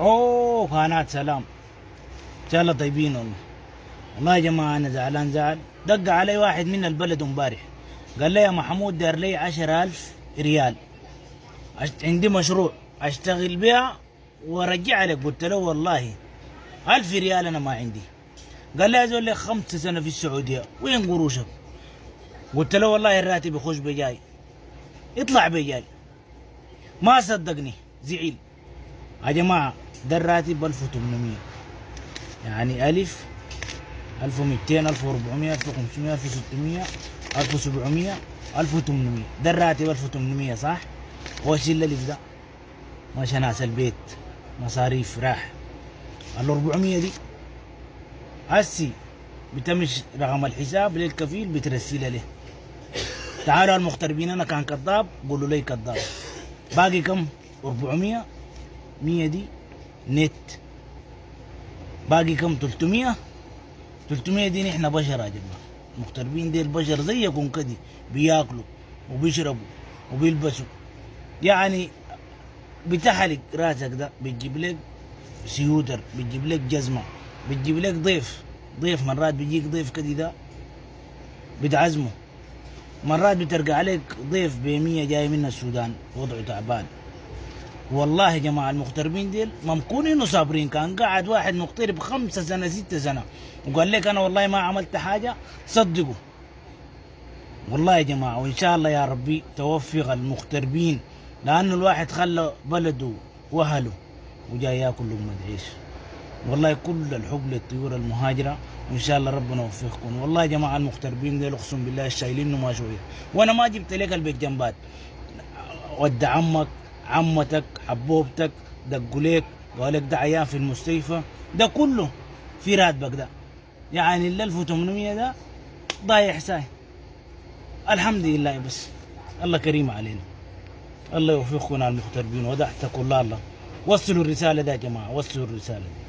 اوه قناة سلام، ان شاء الله طيبين والله. والله يا جماعة انا زعلان زعل. دق علي واحد من البلد امبارح، قال لي يا محمود دار لي 10,000 ريال، عندي مشروع اشتغل بها وارجع لك. قلت له والله 1000 ريال انا ما عندي. قال لي يا زول لك 5 سنة في السعودية، وين قروشك؟ قلت له والله الراتب يخش بجاي، يطلع بجاي. ما صدقني، زعل. يا جماعة ده الراتب 1800، يعني 1000 1200 1400 1500 1600 1700 1800. ده الراتب 1800 صح؟ وش اللي ده؟ مش ناس البيت مصاريف راح. ال 400 دي هسي بتمش رقم الحساب للكفيل بترسل له. تعالوا المغتربين انا كان كذاب قولوا لي كذاب. باقي كم؟ 400. 100 دي نت. باقي كم؟ 300. 300 دي نحن بشر يا جماعه. المغتربين دي البشر زيكم كده، بياكلوا وبيشربوا وبيلبسوا. يعني بتحلق راسك ده بتجيب لك سيوتر، بتجيب لك جزمه، بتجيب لك ضيف مرات بيجيك ضيف كده ده بتعزمه. مرات بترجع عليك ضيف ب100 جاي من السودان وضعه تعبان. والله يا جماعة المغتربين ديل ممكونين وصابرين. كان قاعد واحد مغترب 5 سنة 6 سنة وقال لك أنا والله ما عملت حاجة، صدقوا والله يا جماعة. وإن شاء الله يا ربي توفق المغتربين، لأنه الواحد خلى بلده وأهله وجاي ياكل لقمة عيش. والله كل الحب للطيور المهاجرة، وإن شاء الله ربنا يوفقكم. والله يا جماعة المغتربين ديل أقسم بالله شايلينه ما شوية. وأنا ما جبت لك البيت جنبات، ود عمك عمتك حبوبتك دقوا ليك قالوا لك ده عيان في المستشفى، ده كله في راتبك ده. يعني ال 1800 ده ضايع ساي. الحمد لله بس الله كريم علينا. الله يوفقنا المغتربين ودعتكم الله. وصلوا الرسالة ده يا جماعة، وصلوا الرسالة دي.